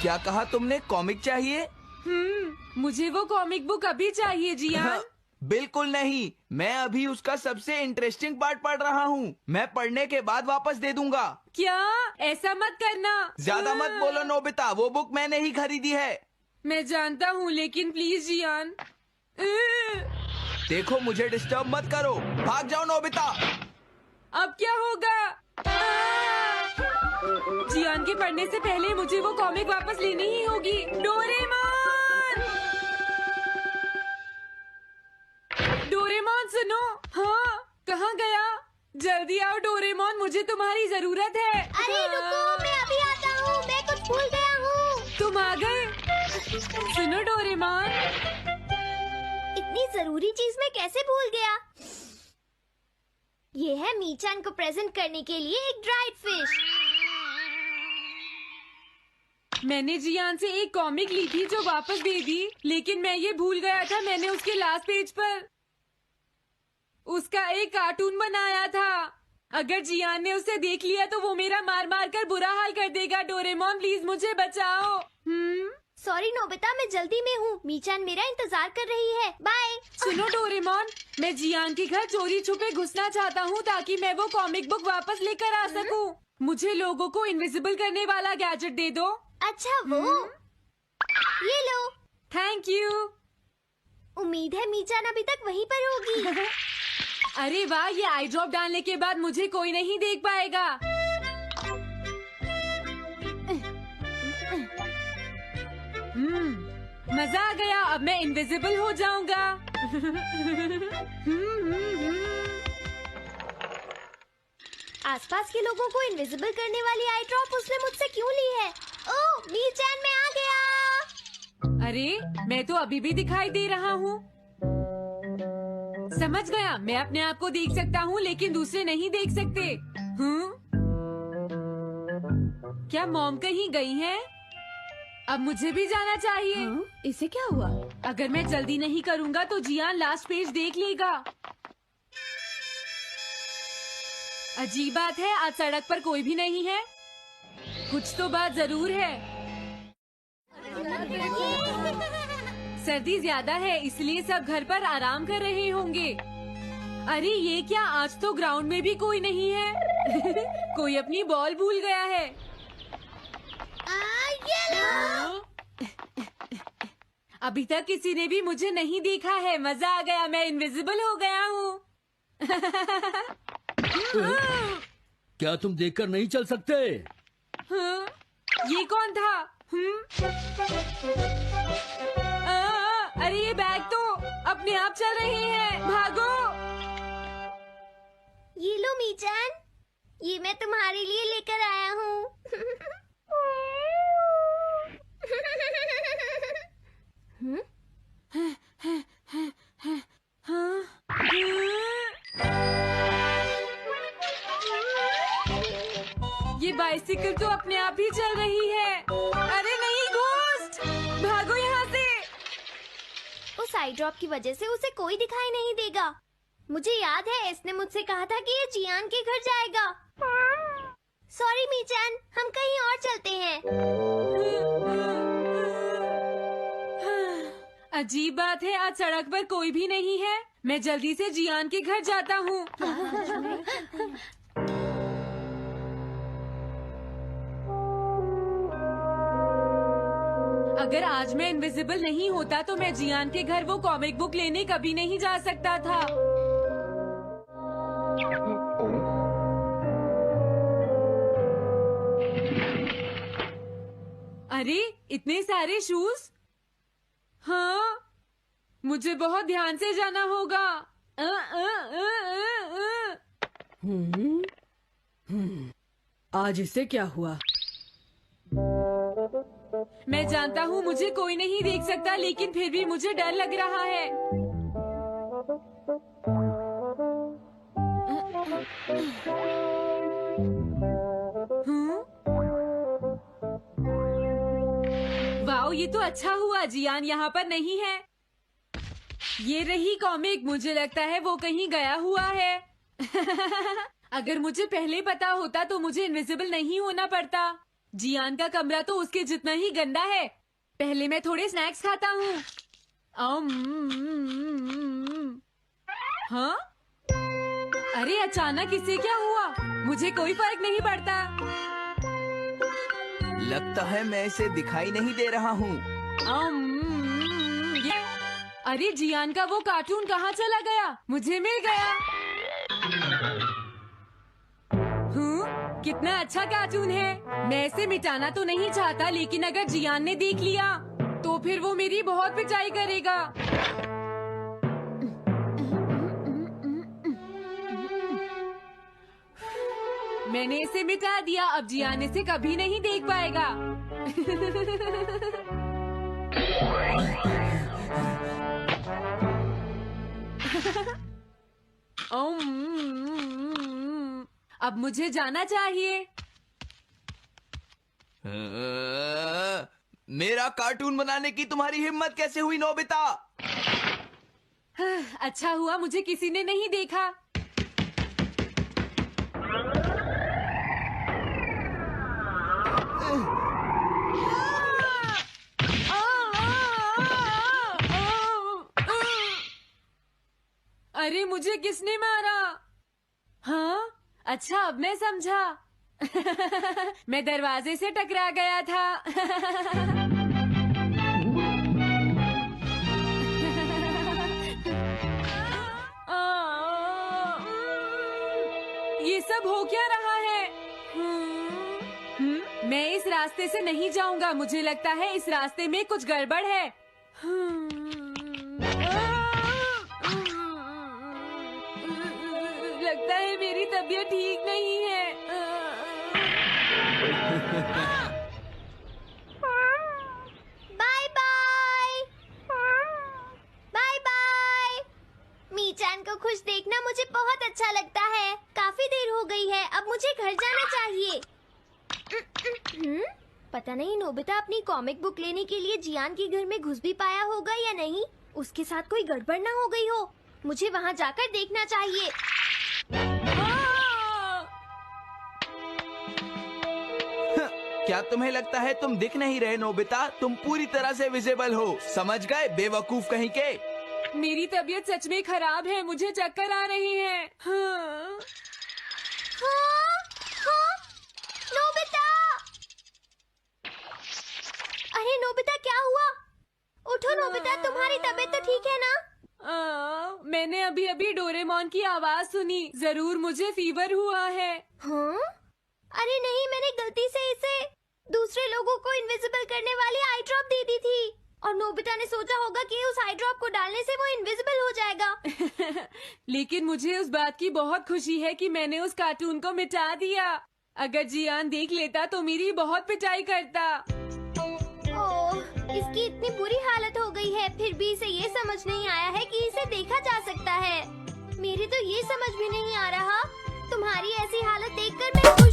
क्या कहा तुमने? कॉमिक चाहिए? मुझे वो कॉमिक बुक अभी चाहिए जियान। बिल्कुल नहीं, मैं अभी उसका सबसे इंटरेस्टिंग पार्ट पढ़ रहा हूँ। मैं पढ़ने के बाद वापस दे दूंगा। क्या? ऐसा मत करना। ज्यादा मत बोलो नोबिता, वो बुक मैंने ही खरीदी है। मैं जानता हूँ, लेकिन प्लीज जियान। देखो, मुझे डिस्टर्ब मत करो। भाग जाओ नोबिता। अब क्या होगा? जियान के पढ़ने से पहले मुझे वो कॉमिक वापस लेनी ही होगी। डोरेमोन! डोरेमोन सुनो। हाँ, कहाँ गया? जल्दी आओ डोरेमोन, मुझे तुम्हारी जरूरत है। अरे रुको, मैं अभी आता हूँ। मैं कुछ भूल गया हूँ। तुम आ गए? सुनो डोरेमोन। इतनी जरूरी चीज मैं कैसे भूल गया? ये है मीचान को प्रेजेंट करने के लिए एक ड्राइड फिश। मैंने जियान से एक कॉमिक ली थी जो वापस दे दी, लेकिन मैं ये भूल गया था मैंने उसके लास्ट पेज पर उसका एक कार्टून बनाया था। अगर जियान ने उसे देख लिया तो वो मेरा मार मार कर बुरा हाल कर देगा। डोरेमोन प्लीज मुझे बचाओ। सॉरी नोबिता, मैं जल्दी में हूँ। मीचान मेरा इंतजार कर रही है। बाय। सुनो डोरेमोन, मैं जियान के घर चोरी छुपे घुसना चाहता हूँ ताकि मैं वो कॉमिक बुक वापस लेकर आ सकूँ। मुझे लोगों को इनविजिबल करने वाला गैजेट दे दो। अच्छा वो ये लो। Thank you. उम्मीद है मीचान अभी तक वहीं पर होगी। अरे वाह, ये आई ड्रॉप डालने के बाद मुझे कोई नहीं देख पाएगा। मजा आ गया, अब मैं इनविजिबल हो जाऊंगा। आसपास के लोगों को इनविजिबल करने वाली आई ड्रॉप उसने मुझसे क्यों ली है? ओह, मीचान मैं आ गया। अरे, मैं तो अभी भी दिखाई दे रहा हूँ। समझ गया, मैं अपने आप को देख सकता हूँ लेकिन दूसरे नहीं देख सकते। क्या मॉम कहीं गई हैं? अब मुझे भी जाना चाहिए। इसे क्या हुआ? अगर मैं जल्दी नहीं करूँगा तो जियान लास्ट पेज देख लेगा। अजीब बात है, आज सड़क पर कोई भी नहीं है। कुछ तो बात जरूर है। सर्दी ज्यादा है इसलिए सब घर पर आराम कर रहे होंगे। अरे ये क्या, आज तो ग्राउंड में भी कोई नहीं है। कोई अपनी बॉल भूल गया है। अभी तक किसी ने भी मुझे नहीं देखा है। मजा आ गया, मैं इनविजिबल हो गया हूँ। क्या तुम देखकर नहीं चल सकते? ये कौन था? अरे ये बैग तो अपने आप चल रहे हैं। भागो। ये लो मीचान, ये मैं तुम्हारे लिए लेकर आया हूँ। ये बाइसिकल तो अपने आप ही चल रही है। अरे नहीं, घोस्ट! भागो यहाँ से। उस आई ड्रॉप की वजह से उसे कोई दिखाई नहीं देगा। मुझे याद है इसने मुझसे कहा था कि ये जियान के घर जाएगा। सॉरी मीचान, हम कहीं और चलते हैं। अजीब बात है, आज सड़क पर कोई भी नहीं है। मैं जल्दी से जियान के घर जाता हूँ। अगर आज मैं इनविजिबल नहीं होता तो मैं जियान के घर वो कॉमिक बुक लेने कभी नहीं जा सकता था। अरे इतने सारे शूज। हाँ, मुझे बहुत ध्यान से जाना होगा। आज इसे क्या हुआ? मैं जानता हूँ मुझे कोई नहीं देख सकता, लेकिन फिर भी मुझे डर लग रहा है। वाओ, ये तो अच्छा हुआ जियान यहाँ पर नहीं है। ये रही कॉमिक, मुझे लगता है वो कहीं गया हुआ है। अगर मुझे पहले पता होता तो मुझे इनविजिबल नहीं होना पड़ता। जियान का कमरा तो उसके जितना ही गंदा है। पहले मैं थोड़े स्नैक्स खाता हूँ। हाँ? अरे अचानक इससे क्या हुआ? मुझे कोई फर्क नहीं पड़ता। लगता है मैं इसे दिखाई नहीं दे रहा हूँ। अरे जियान का वो कार्टून कहाँ चला गया? मुझे मिल गया। कितना अच्छा कार्टून है। मैं इसे मिटाना तो नहीं चाहता, लेकिन अगर जियान ने देख लिया तो फिर वो मेरी बहुत पिटाई करेगा। मैंने इसे मिटा दिया। अब जियान इसे कभी नहीं देख पाएगा। अब मुझे जाना चाहिए। मेरा कार्टून बनाने की तुम्हारी हिम्मत कैसे हुई नोबिता? अच्छा हुआ मुझे किसी ने नहीं देखा। अरे मुझे किसने मारा? हाँ, अच्छा अब मैं समझा। मैं दरवाजे से टकरा गया था। ये सब हो क्या रहा है? मैं इस रास्ते से नहीं जाऊंगा। मुझे लगता है इस रास्ते में कुछ गड़बड़ है। लगता है मेरी तबीयत ठीक नहीं है। Bye bye. Bye bye. Meechan को खुश देखना मुझे बहुत अच्छा लगता है। काफी देर हो गई है, अब मुझे घर जाना चाहिए। पता नहीं नोबिता अपनी कॉमिक बुक लेने के लिए जियान के घर में घुस भी पाया होगा या नहीं। उसके साथ कोई गड़बड़ ना हो गई हो। मुझे वहाँ जाकर देखना चाहिए। क्या तुम्हें लगता है तुम दिख नहीं रहे नोबिता? तुम पूरी तरह से विजिबल हो। समझ गए बेवकूफ कहीं के? मेरी तबीयत सच में खराब है। मुझे चक्कर आ रही है। हाँ। नोबिता! अरे नोबिता क्या हुआ? उठो नोबिता, तुम्हारी तबीयत तो ठीक है ना? मैंने अभी अभी डोरेमोन की आवाज सुनी। जरूर मुझे फीवर हुआ है। हाँ? अरे नहीं, मैंने गलती से इसे दूसरे लोगों को इनविजिबल करने वाली आई ड्रॉप दे दी थी और नोबिता ने सोचा होगा कि उस आई ड्रॉप को डालने से वो इनविजिबल हो जाएगा। लेकिन मुझे उस बात की बहुत खुशी है कि मैंने उस कार्टून को मिटा दिया। अगर जियान देख लेता तो मेरी बहुत पिटाई करता। ओह, इसकी इतनी बुरी हालत हो गई है, फिर भी इसे ये समझ नहीं आया है कि इसे देखा जा सकता है। मेरे तो ये समझ भी नहीं आ रहा। तुम्हारी ऐसी हालत देखकर मैं